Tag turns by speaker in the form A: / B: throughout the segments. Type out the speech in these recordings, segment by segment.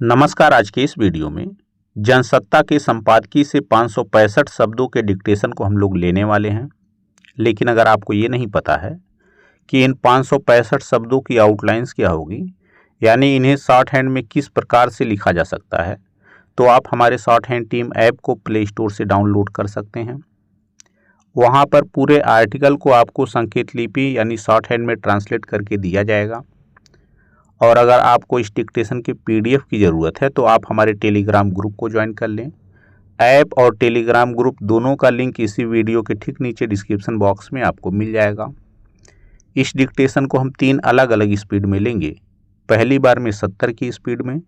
A: नमस्कार। आज के इस वीडियो में जनसत्ता के संपादकीय से 565 शब्दों के डिक्टेशन को हम लोग लेने वाले हैं। लेकिन अगर आपको ये नहीं पता है कि इन 565 शब्दों की आउटलाइंस क्या होगी, यानी इन्हें शॉर्ट हैंड में किस प्रकार से लिखा जा सकता है, तो आप हमारे शॉर्ट हैंड टीम ऐप को प्ले स्टोर से डाउनलोड कर सकते हैं। वहाँ पर पूरे आर्टिकल को आपको संकेत लिपि यानी शॉर्ट हैंड में ट्रांसलेट करके दिया जाएगा। और अगर आपको इस डिक्टेशन के पीडीएफ की ज़रूरत है तो आप हमारे टेलीग्राम ग्रुप को ज्वाइन कर लें। ऐप और टेलीग्राम ग्रुप दोनों का लिंक इसी वीडियो के ठीक नीचे डिस्क्रिप्शन बॉक्स में आपको मिल जाएगा। इस डिक्टेशन को हम 3 अलग अलग स्पीड में लेंगे। पहली बार में 70 की स्पीड में,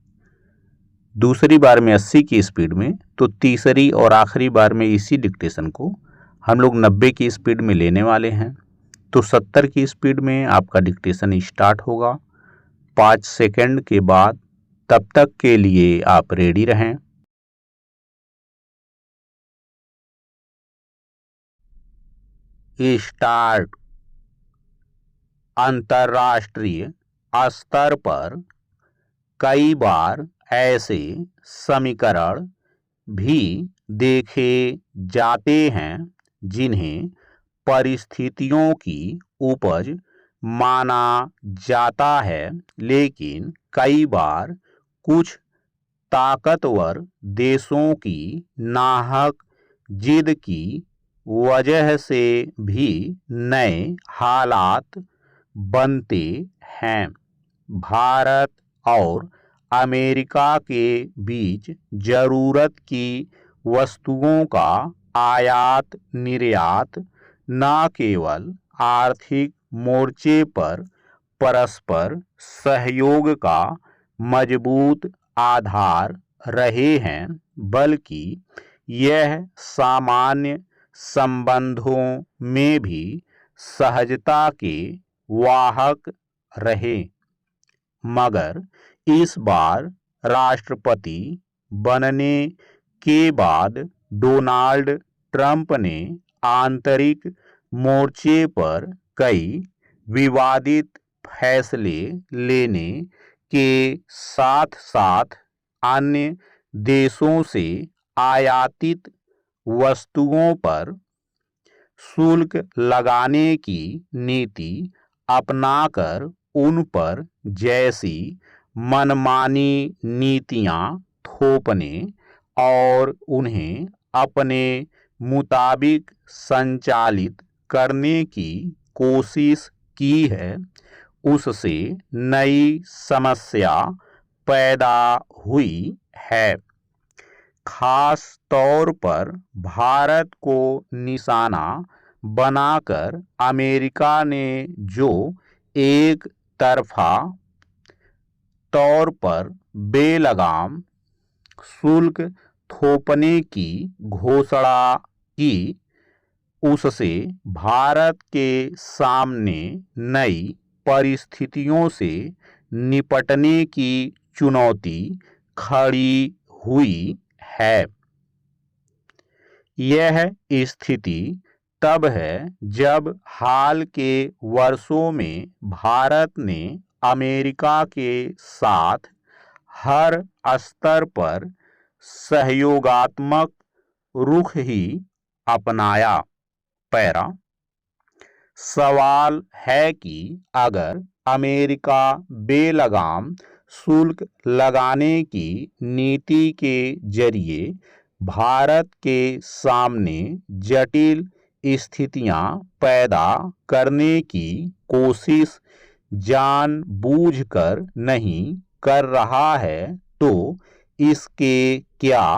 A: दूसरी बार में 80 की स्पीड में, तो तीसरी और आखिरी बार में इसी डिक्टेशन को हम लोग 90 की स्पीड में लेने वाले हैं। तो 70 की स्पीड में आपका डिक्टेशन स्टार्ट होगा 5 सेकंड के बाद। तब तक के लिए आप रेडी रहें। स्टार्ट। अंतर्राष्ट्रीय स्तर पर कई बार ऐसे समीकरण भी देखे जाते हैं जिन्हें परिस्थितियों की उपज माना जाता है, लेकिन कई बार कुछ ताकतवर देशों की नाहक जिद की वजह से भी नए हालात बनते हैं। भारत और अमेरिका के बीच जरूरत की वस्तुओं का आयात निर्यात न केवल आर्थिक मोर्चे पर परस्पर सहयोग का मजबूत आधार रहे हैं, बल्कि यह सामान्य संबंधों में भी सहजता के वाहक रहे। मगर इस बार राष्ट्रपति बनने के बाद डोनाल्ड ट्रंप ने आंतरिक मोर्चे पर कई विवादित फैसले लेने के साथ साथ अन्य देशों से आयातित वस्तुओं पर शुल्क लगाने की नीति अपनाकर उन पर जैसी मनमानी नीतियां थोपने और उन्हें अपने मुताबिक संचालित करने की कोशिश की है, उससे नई समस्या पैदा हुई है। खास तौर पर भारत को निशाना बनाकर अमेरिका ने जो एक तरफा तौर पर बेलगाम शुल्क थोपने की घोषणा की, उससे भारत के सामने नई परिस्थितियों से निपटने की चुनौती खड़ी हुई है। यह स्थिति तब है जब हाल के वर्षों में भारत ने अमेरिका के साथ हर स्तर पर सहयोगात्मक रुख ही अपनाया। पैरा सवाल है कि अगर अमेरिका बेलगाम शुल्क लगाने की नीति के जरिए भारत के सामने जटिल स्थितियां पैदा करने की कोशिश जानबूझकर नहीं कर रहा है, तो इसके क्या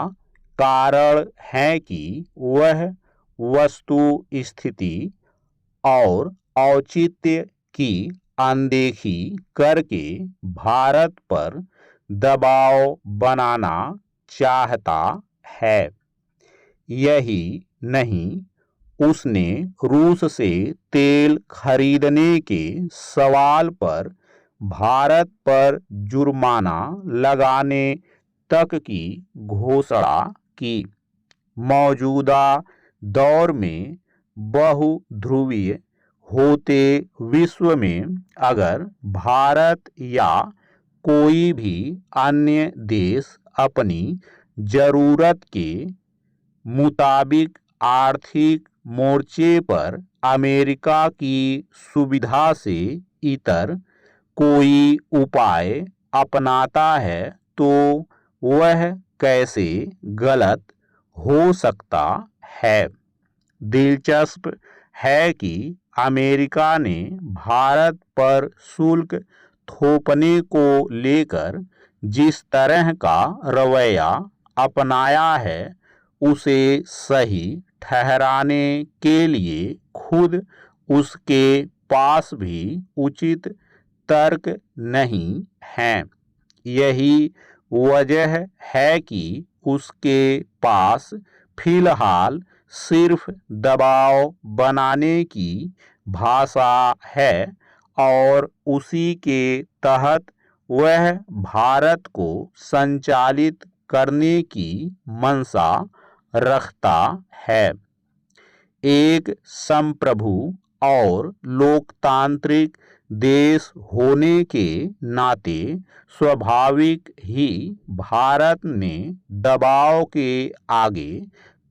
A: कारण हैं कि वह वस्तु स्थिति और औचित्य की अनदेखी करके भारत पर दबाव बनाना चाहता है। यही नहीं, उसने रूस से तेल खरीदने के सवाल पर भारत पर जुर्माना लगाने तक की घोषणा की। मौजूदा दौर में बहुध्रुवीय होते विश्व में अगर भारत या कोई भी अन्य देश अपनी जरूरत के मुताबिक आर्थिक मोर्चे पर अमेरिका की सुविधा से इतर कोई उपाय अपनाता है तो वह कैसे गलत हो सकता है। दिलचस्प है कि अमेरिका ने भारत पर शुल्क थोपने को लेकर जिस तरह का रवैया अपनाया है उसे सही ठहराने के लिए खुद उसके पास भी उचित तर्क नहीं है। यही वजह है कि उसके पास फिलहाल सिर्फ दबाव बनाने की भाषा है और उसी के तहत वह भारत को संचालित करने की मंशा रखता है। एक संप्रभु और लोकतांत्रिक देश होने के नाते स्वाभाविक ही भारत ने दबाव के आगे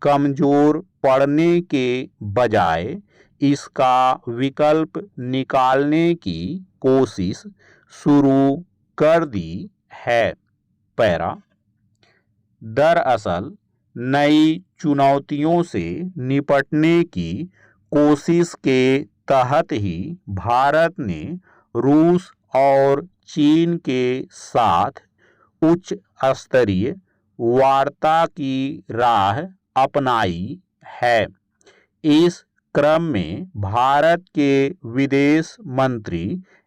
A: कमजोर पड़ने के बजाय इसका विकल्प निकालने की कोशिश शुरू कर दी है। पैरा दरअसल नई चुनौतियों से निपटने की कोशिश के तहत ही भारत ने रूस और चीन के साथ उच्च स्तरीय वार्ता की राह अपनाई है। इस क्रम में भारत के विदेश मंत्री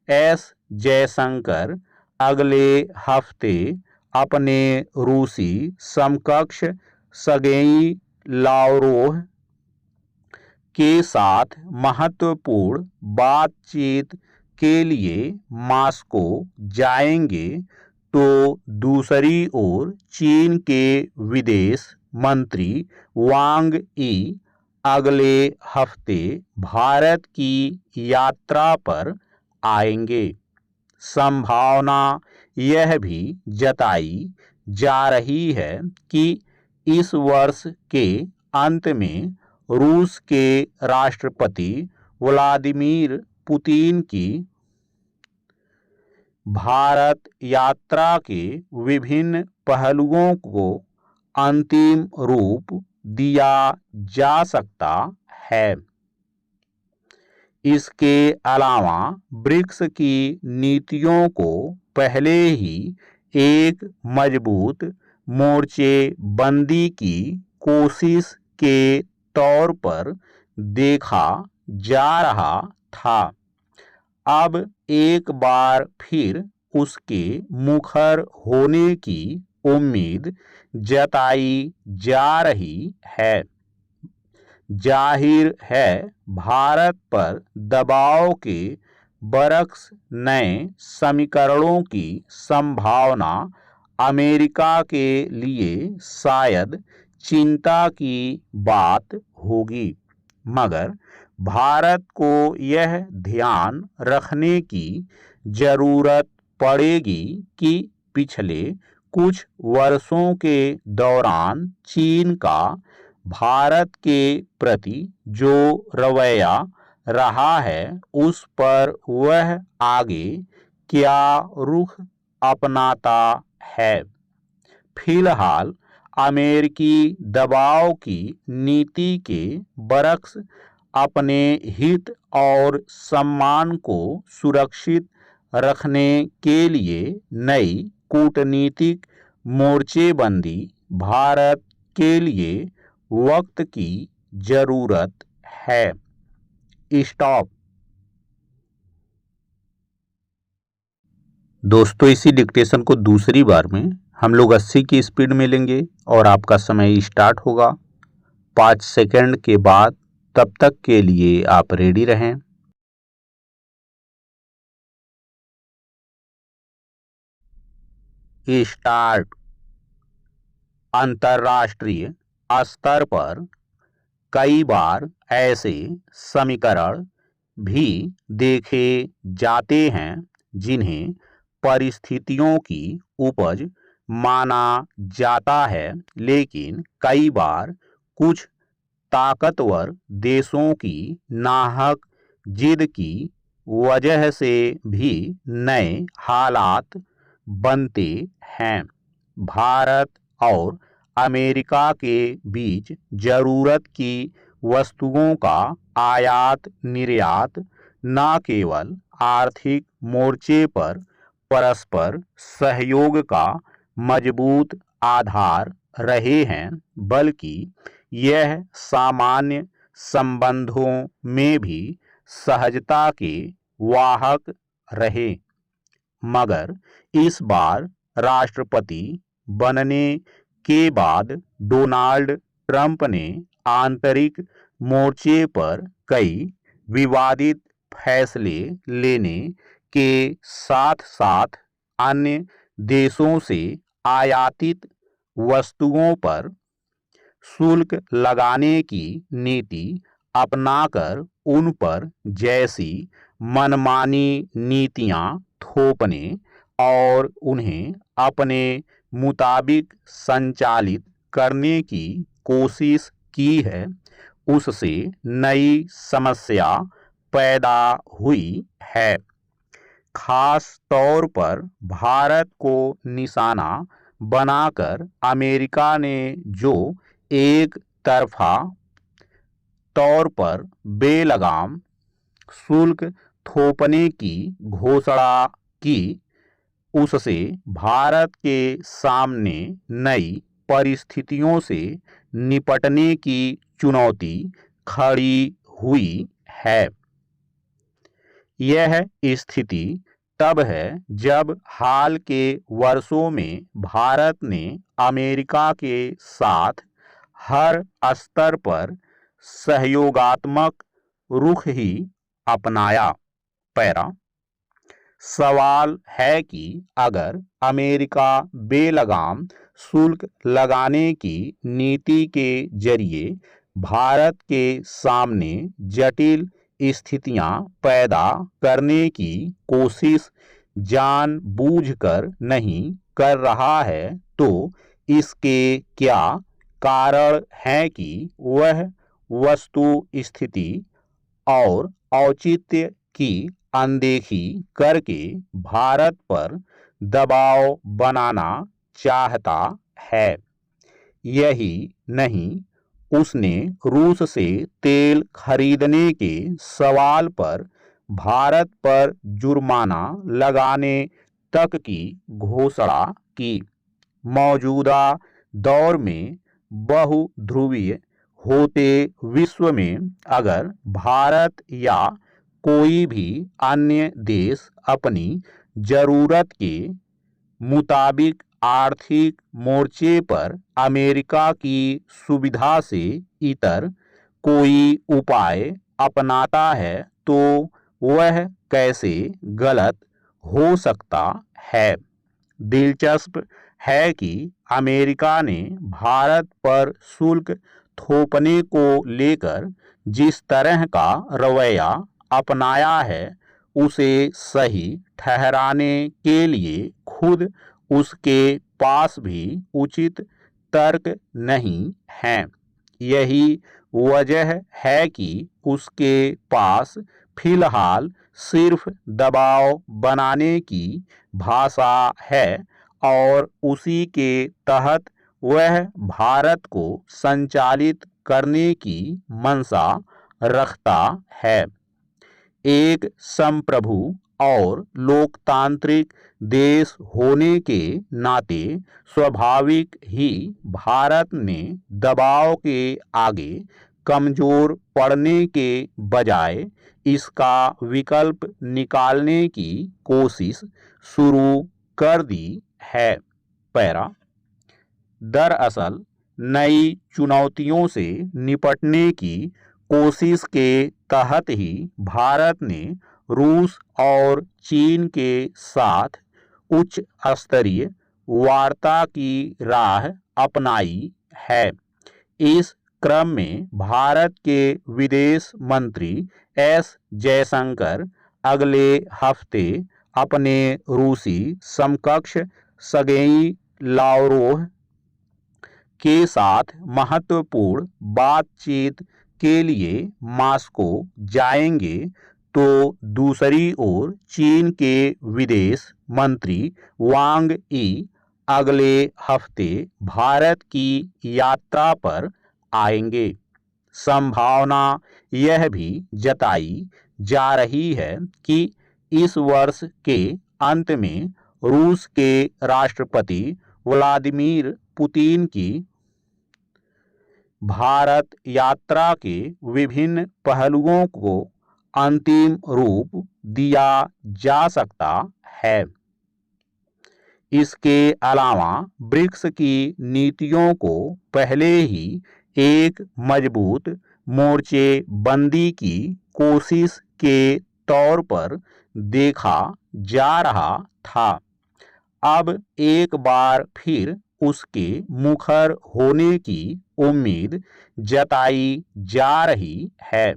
A: एस जयशंकर अगले हफ्ते अपने रूसी समकक्ष सर्गेई लावरोव के साथ महत्वपूर्ण बातचीत के लिए मॉस्को जाएंगे तो दूसरी ओर चीन के विदेश मंत्री वांग यी अगले हफ्ते भारत की यात्रा पर आएंगे। संभावना यह भी जताई जा रही है कि इस वर्ष के अंत में रूस के राष्ट्रपति व्लादिमीर पुतिन की भारत यात्रा के विभिन्न पहलुओं को अंतिम रूप दिया जा सकता है। इसके अलावा ब्रिक्स की नीतियों को पहले ही एक मजबूत मोर्चेबंदी की कोशिश के तौर पर देखा जा रहा था। अब एक बार फिर उसके मुखर होने की उम्मीद जताई जा रही है। जाहिर है भारत पर दबाव के बरक्स नए समीकरणों की संभावना अमेरिका के लिए शायद चिंता की बात होगी, मगर भारत को यह ध्यान रखने की जरूरत पड़ेगी कि पिछले कुछ वर्षों के दौरान चीन का भारत के प्रति जो रवैया रहा है उस पर वह आगे क्या रुख अपनाता है। फिलहाल अमेरिकी दबाव की नीति के बरक्स अपने हित और सम्मान को सुरक्षित रखने के लिए नई कूटनीतिक मोर्चेबंदी भारत के लिए वक्त की जरूरत है। स्टॉप। दोस्तों इसी डिक्टेशन को दूसरी बार में हम लोग 80 की स्पीड में लेंगे और आपका समय स्टार्ट होगा 5 सेकंड के बाद। तब तक के लिए आप रेडी रहें। स्टार्ट। अंतर्राष्ट्रीय स्तर पर कई बार ऐसे समीकरण भी देखे जाते हैं जिन्हें परिस्थितियों की उपज माना जाता है, लेकिन कई बार कुछ ताकतवर देशों की नाहक जिद की वजह से भी नए हालात बनते हैं। भारत और अमेरिका के बीच जरूरत की वस्तुओं का आयात निर्यात न केवल आर्थिक मोर्चे पर परस्पर सहयोग का मजबूत आधार रहे हैं, बल्कि यह सामान्य संबंधों में भी सहजता के वाहक रहे। मगर इस बार राष्ट्रपति बनने के बाद डोनाल्ड ट्रंप ने आंतरिक मोर्चे पर कई विवादित फैसले लेने के साथ साथ अन्य देशों से आयातित वस्तुओं पर शुल्क लगाने की नीति अपनाकर उन पर जैसी मनमानी नीतियां थोपने और उन्हें अपने मुताबिक संचालित करने की कोशिश की है, उससे नई समस्या पैदा हुई है। खास तौर पर भारत को निशाना बनाकर अमेरिका ने जो एक तरफा तौर पर बेलगाम शुल्क थोपने की घोषणा की, उससे भारत के सामने नई परिस्थितियों से निपटने की चुनौती खड़ी हुई है। यह स्थिति तब है जब हाल के वर्षों में भारत ने अमेरिका के साथ हर स्तर पर सहयोगात्मक रुख ही अपनाया। पैरा सवाल है कि अगर अमेरिका बेलगाम शुल्क लगाने की नीति के जरिए भारत के सामने जटिल स्थितियां पैदा करने की कोशिश जानबूझकर नहीं कर रहा है, तो इसके क्या कारण है कि वह वस्तु स्थिति और औचित्य की अनदेखी करके भारत पर दबाव बनाना चाहता है। यही नहीं, उसने रूस से तेल खरीदने के सवाल पर भारत पर जुर्माना लगाने तक की घोषणा की। मौजूदा दौर में बहुध्रुवीय होते विश्व में अगर भारत या कोई भी अन्य देश अपनी जरूरत के मुताबिक आर्थिक मोर्चे पर अमेरिका की सुविधा से इतर कोई उपाय अपनाता है, तो वह कैसे गलत हो सकता है। दिलचस्प है कि अमेरिका ने भारत पर शुल्क थोपने को लेकर जिस तरह का रवैया अपनाया है, उसे सही ठहराने के लिए खुद उसके पास भी उचित तर्क नहीं है। यही वजह है कि उसके पास फिलहाल सिर्फ दबाव बनाने की भाषा है और उसी के तहत वह भारत को संचालित करने की मंशा रखता है। एक संप्रभु और लोकतांत्रिक देश होने के नाते स्वाभाविक ही भारत ने दबाव के आगे कमजोर पड़ने के बजाय इसका विकल्प निकालने की कोशिश शुरू कर दी है। पैरा दरअसल नई चुनौतियों से निपटने की कोशिश के तहत ही भारत ने रूस और चीन के साथ उच्च स्तरीय वार्ता की राह अपनाई है। इस क्रम में भारत के विदेश मंत्री एस जयशंकर अगले हफ्ते अपने रूसी समकक्ष सर्गेई लावरोव के साथ महत्वपूर्ण बातचीत के लिए मॉस्को जाएंगे, तो दूसरी ओर चीन के विदेश मंत्री वांग यी अगले हफ्ते भारत की यात्रा पर आएंगे। संभावना यह भी जताई जा रही है कि इस वर्ष के अंत में रूस के राष्ट्रपति व्लादिमीर पुतिन की भारत यात्रा के विभिन्न पहलुओं को अंतिम रूप दिया जा सकता है। इसके अलावा ब्रिक्स की नीतियों को पहले ही एक मजबूत मोर्चेबंदी की कोशिश के तौर पर देखा जा रहा था। अब एक बार फिर उसके मुखर होने की उम्मीद जताई जा रही है।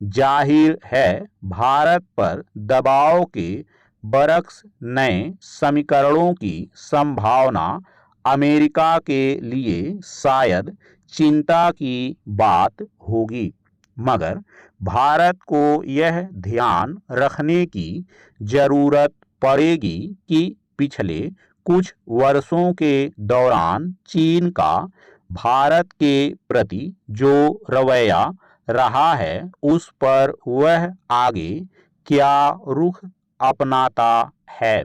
A: जाहिर है भारत पर दबाव के बरक्स नए समीकरणों की संभावना अमेरिका के लिए शायद चिंता की बात होगी, मगर भारत को यह ध्यान रखने की जरूरत पड़ेगी कि पिछले कुछ वर्षों के दौरान चीन का भारत के प्रति जो रवैया रहा है, उस पर वह आगे क्या रुख अपनाता है।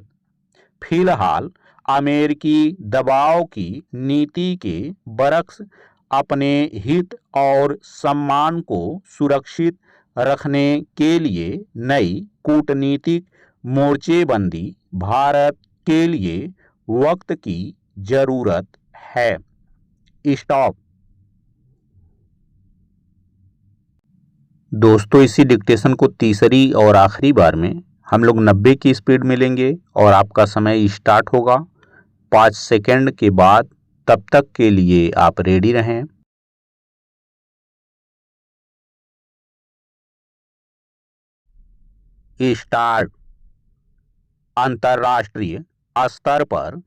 A: फिलहाल अमेरिकी दबाव की नीति के बरक्स अपने हित और सम्मान को सुरक्षित रखने के लिए नई कूटनीतिक मोर्चेबंदी भारत के लिए वक्त की जरूरत है। स्टॉप। दोस्तों, इसी डिक्टेशन को तीसरी और आखिरी बार में हम लोग 90 की स्पीड में लेंगे और आपका समय स्टार्ट होगा 5 सेकंड के बाद। तब तक के लिए आप रेडी रहें। स्टार्ट। अंतर्राष्ट्रीय स्तर पर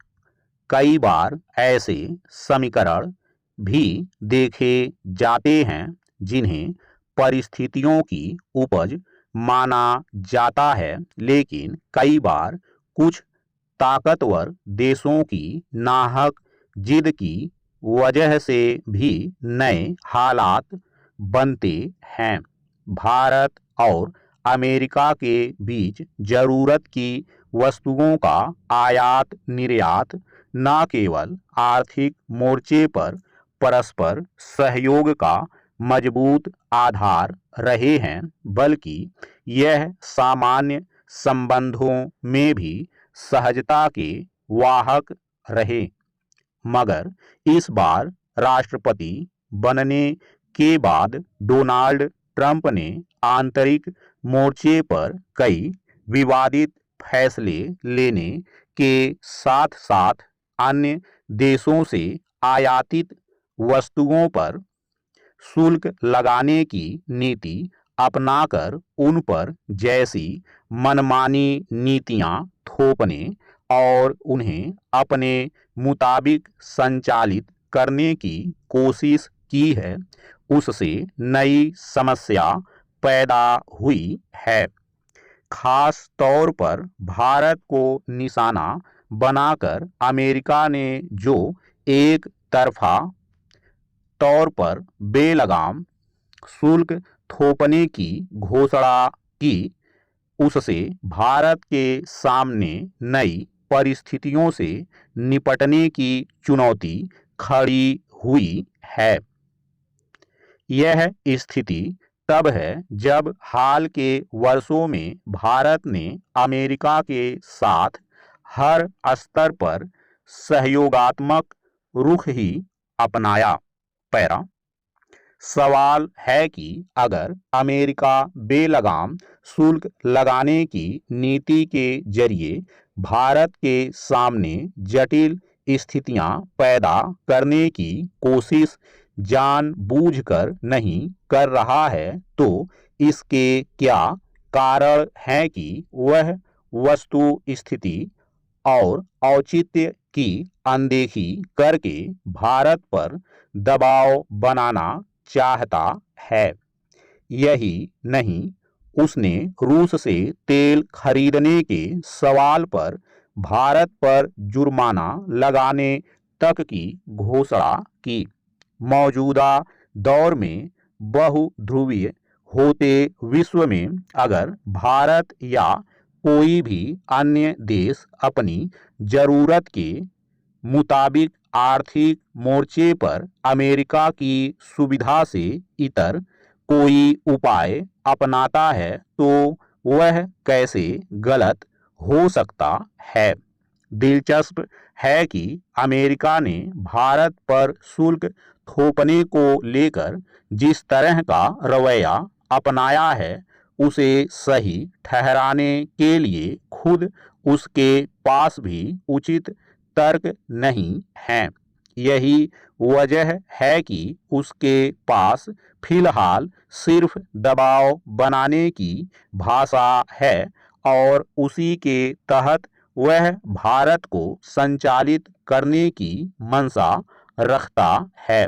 A: कई बार ऐसे समीकरण भी देखे जाते हैं जिन्हें परिस्थितियों की उपज माना जाता है, लेकिन कई बार कुछ ताकतवर देशों की नाहक जिद की वजह से भी नए हालात बनते हैं। भारत और अमेरिका के बीच जरूरत की वस्तुओं का आयात निर्यात न केवल आर्थिक मोर्चे पर परस्पर सहयोग का मजबूत आधार रहे हैं, बल्कि यह सामान्य संबंधों में भी सहजता के वाहक रहे। मगर इस बार राष्ट्रपति बनने के बाद डोनाल्ड ट्रंप ने आंतरिक मोर्चे पर कई विवादित फैसले लेने के साथ साथ अन्य देशों से आयातित वस्तुओं पर शुल्क लगाने की नीति अपनाकर उन पर जैसी मनमानी नीतियां थोपने और उन्हें अपने मुताबिक संचालित करने की कोशिश की है, उससे नई समस्या पैदा हुई है। खास तौर पर भारत को निशाना बनाकर अमेरिका ने जो एक तरफा तौर पर बेलगाम शुल्क थोपने की घोषणा की, उससे भारत के सामने नई परिस्थितियों से निपटने की चुनौती खड़ी हुई है। यह स्थिति तब है जब हाल के वर्षों में भारत ने अमेरिका के साथ हर स्तर पर सहयोगात्मक रुख ही अपनाया। पैरा सवाल है कि अगर अमेरिका बेलगाम शुल्क लगाने की नीति के जरिए भारत के सामने जटिल स्थितियां पैदा करने की कोशिश जानबूझकर नहीं कर रहा है, तो इसके क्या कारण हैं कि वह वस्तु स्थिति और औचित्य की अनदेखी करके भारत पर दबाव बनाना चाहता है। यही नहीं, उसने रूस से तेल खरीदने के सवाल पर भारत पर जुर्माना लगाने तक की घोषणा की। मौजूदा दौर में बहुध्रुवीय होते विश्व में अगर भारत या कोई भी अन्य देश अपनी जरूरत के मुताबिक आर्थिक मोर्चे पर अमेरिका की सुविधा से इतर कोई उपाय अपनाता है तो वह कैसे गलत हो सकता है। दिलचस्प है कि अमेरिका ने भारत पर शुल्क थोपने को लेकर जिस तरह का रवैया अपनाया है उसे सही ठहराने के लिए खुद उसके पास भी उचित तर्क नहीं है। यही वजह है कि उसके पास फिलहाल सिर्फ दबाव बनाने की भाषा है और उसी के तहत वह भारत को संचालित करने की मंशा रखता है।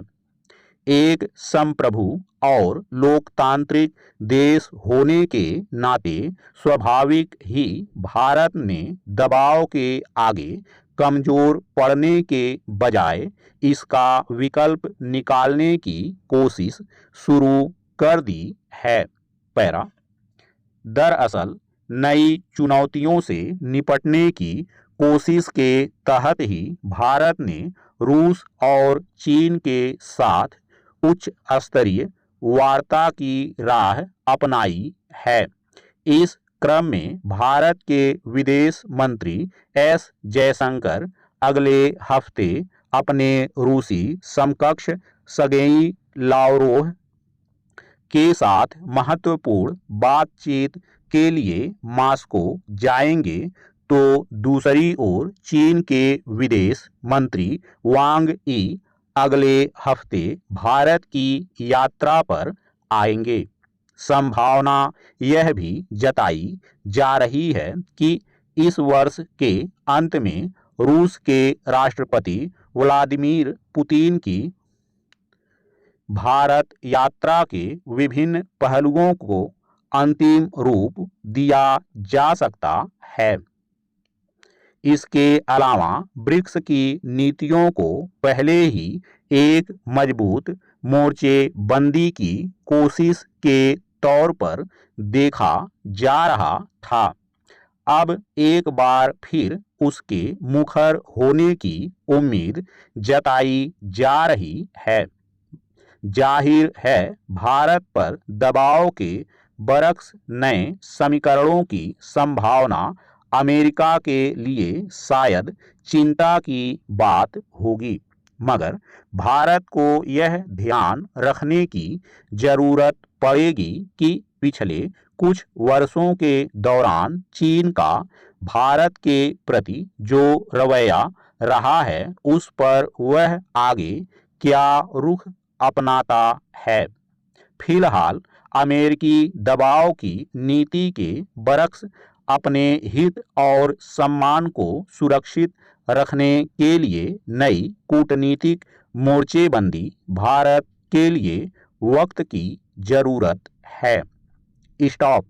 A: एक संप्रभु और लोकतांत्रिक देश होने के नाते स्वाभाविक ही भारत ने दबाव के आगे कमजोर पड़ने के बजाय इसका विकल्प निकालने की कोशिश शुरू कर दी है। पैरा दरअसल नई चुनौतियों से निपटने की कोशिश के तहत ही भारत ने रूस और चीन के साथ उच्च स्तरीय वार्ता की राह अपनाई है। इस क्रम में भारत के विदेश मंत्री एस जयशंकर अगले हफ्ते अपने रूसी समकक्ष सर्गेई लावरोव के साथ महत्वपूर्ण बातचीत के लिए मास्को जाएंगे तो दूसरी ओर चीन के विदेश मंत्री वांग यी अगले हफ्ते भारत की यात्रा पर आएंगे। संभावना यह भी जताई जा रही है कि इस वर्ष के अंत में रूस के राष्ट्रपति व्लादिमीर पुतिन की भारत यात्रा के विभिन्न पहलुओं को अंतिम रूप दिया जा सकता है। इसके अलावा ब्रिक्स की नीतियों को पहले ही एक मजबूत मोर्चेबंदी की कोशिश के तौर पर देखा जा रहा था। अब एक बार फिर उसके मुखर होने की उम्मीद जताई जा रही है। जाहिर है भारत पर दबाव के बरक्स नए समीकरणों की संभावना अमेरिका के लिए शायद चिंता की बात होगी, मगर भारत को यह ध्यान रखने की जरूरत पड़ेगी कि पिछले कुछ वर्षों के दौरान चीन का भारत के प्रति जो रवैया रहा है उस पर वह आगे क्या रुख अपनाता है। फिलहाल अमेरिकी दबाव की नीति के बरक्स अपने हित और सम्मान को सुरक्षित रखने के लिए नई कूटनीतिक मोर्चेबंदी भारत के लिए वक्त की जरूरत है। स्टॉप।